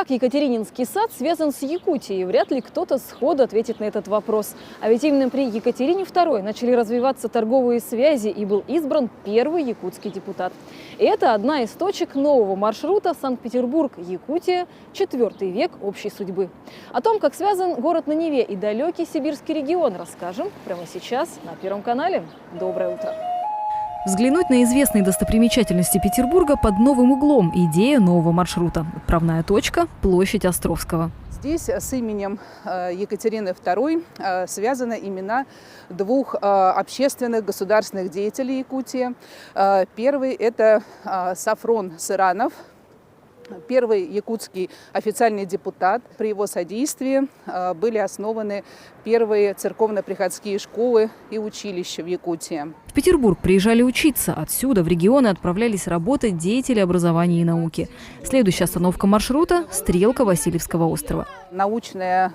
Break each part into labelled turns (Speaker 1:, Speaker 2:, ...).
Speaker 1: Как Екатерининский сад связан с Якутией? Вряд ли кто-то сходу ответит на этот вопрос. А ведь именно при Екатерине II начали развиваться торговые связи и был избран первый якутский депутат. И это одна из точек нового маршрута Санкт-Петербург-Якутия, IV век общей судьбы. О том, как связан город на Неве и далекий сибирский регион, расскажем прямо сейчас на Первом канале. Доброе утро! Взглянуть на известные достопримечательности Петербурга под новым углом – идея нового маршрута. Отправная точка – площадь Островского.
Speaker 2: Здесь с именем Екатерины II связаны имена двух общественных государственных деятелей Якутии. Первый – это Сафрон Сыранов, первый якутский официальный депутат. При его содействии были основаны первые церковно-приходские школы и училища в Якутии.
Speaker 1: В Петербург приезжали учиться. Отсюда в регионы отправлялись работать деятели образования и науки. Следующая остановка маршрута – стрелка Васильевского острова.
Speaker 2: Научное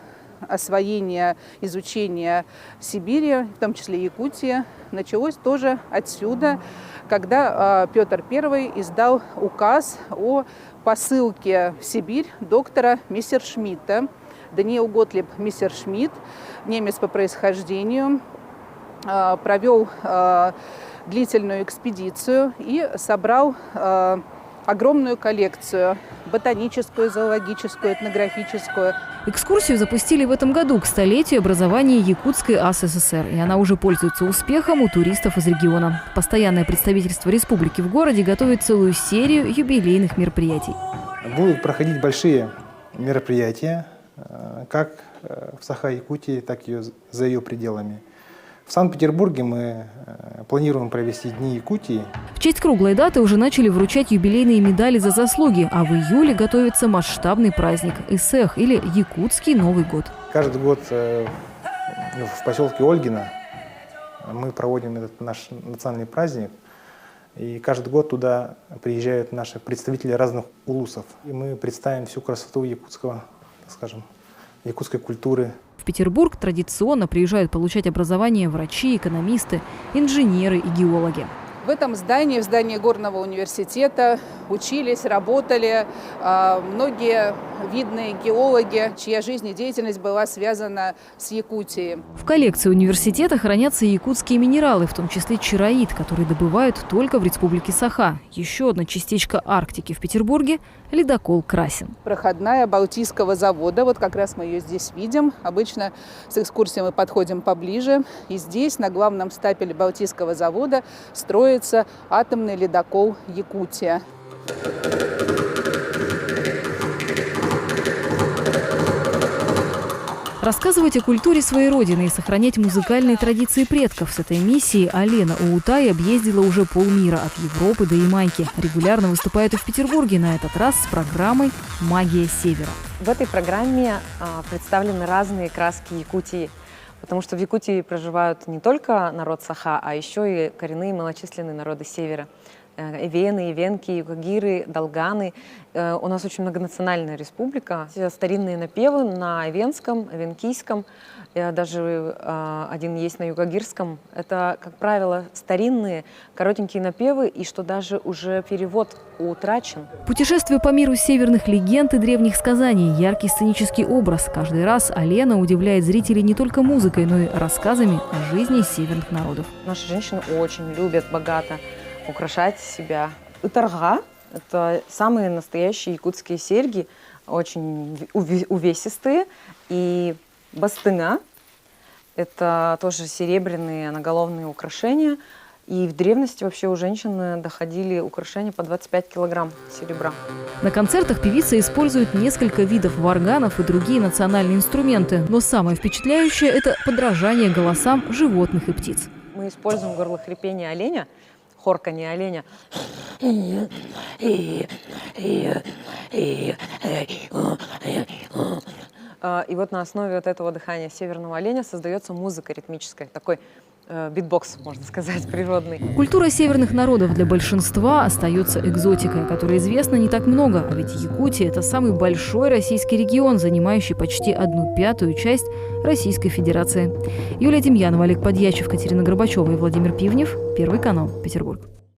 Speaker 2: освоение, изучение Сибири, в том числе Якутии, началось тоже отсюда, когда Петр I издал указ о посылке в Сибирь доктора Мессершмитта. Даниил Готлиб Мессершмитт, немец по происхождению, провел длительную экспедицию и собрал огромную коллекцию – ботаническую, зоологическую, этнографическую.
Speaker 1: Экскурсию запустили в этом году к столетию образования Якутской АССР, и она уже пользуется успехом у туристов из региона. Постоянное представительство республики в городе готовит целую серию юбилейных мероприятий.
Speaker 3: Будут проходить большие мероприятия, как в Саха-Якутии, так и за ее пределами. В Санкт-Петербурге мы планируем провести Дни Якутии.
Speaker 1: В честь круглой даты уже начали вручать юбилейные медали за заслуги, а в июле готовится масштабный праздник – Исэх или Якутский Новый год.
Speaker 3: Каждый год в поселке Ольгино мы проводим этот наш национальный праздник. И каждый год туда приезжают наши представители разных улусов. И мы представим всю красоту якутского, так скажем, якутской культуры.
Speaker 1: В Петербург традиционно приезжают получать образование врачи, экономисты, инженеры и геологи.
Speaker 2: В этом здании, в здании Горного университета, учились, работали многие видные геологи, чья жизнедеятельность была связана с Якутией.
Speaker 1: В коллекции университета хранятся якутские минералы, в том числе чароид, который добывают только в республике Саха. Еще одна частичка Арктики в Петербурге – ледокол «Красин».
Speaker 2: Проходная Балтийского завода, вот как раз мы ее здесь видим. Обычно с экскурсией мы подходим поближе. И здесь, на главном стапеле Балтийского завода, строится атомный ледокол «Якутия».
Speaker 1: Рассказывать о культуре своей родины и сохранять музыкальные традиции предков. С этой миссией Алена Уутай объездила уже полмира, от Европы до Ямайки. Регулярно выступает и в Петербурге, на этот раз с программой «Магия Севера».
Speaker 4: В этой программе представлены разные краски Якутии, потому что в Якутии проживают не только народ Саха, а еще и коренные малочисленные народы Севера. Эвены, эвенки, юкагиры, долганы. У нас очень многонациональная республика. Старинные напевы на эвенском, эвенкийском, даже один есть на юкагирском. Это, как правило, старинные, коротенькие напевы, и что даже уже перевод утрачен.
Speaker 1: Путешествие по миру северных легенд и древних сказаний, яркий сценический образ. Каждый раз Алена удивляет зрителей не только музыкой, но и рассказами о жизни северных народов.
Speaker 4: Наши женщины очень любят богато украшать себя. Утарга – это самые настоящие якутские серьги, очень увесистые. И бастыга – это тоже серебряные наголовные украшения. И в древности вообще у женщин доходили украшения по 25 килограмм серебра.
Speaker 1: На концертах певица использует несколько видов варганов и другие национальные инструменты. Но самое впечатляющее – это подражание голосам животных и птиц.
Speaker 4: Мы используем горлохрипение оленя, хорканье оленя. И вот на основе вот этого дыхания северного оленя создается музыка ритмическая, такой битбокс, можно сказать, природный.
Speaker 1: Культура северных народов для большинства остается экзотикой, которой известно не так много. А ведь Якутия – это самый большой российский регион, занимающий почти 1/5 часть Российской Федерации. Юлия Демьянова, Олег Подьячев, Катерина Горбачева и Владимир Пивнев. Первый канал. Петербург.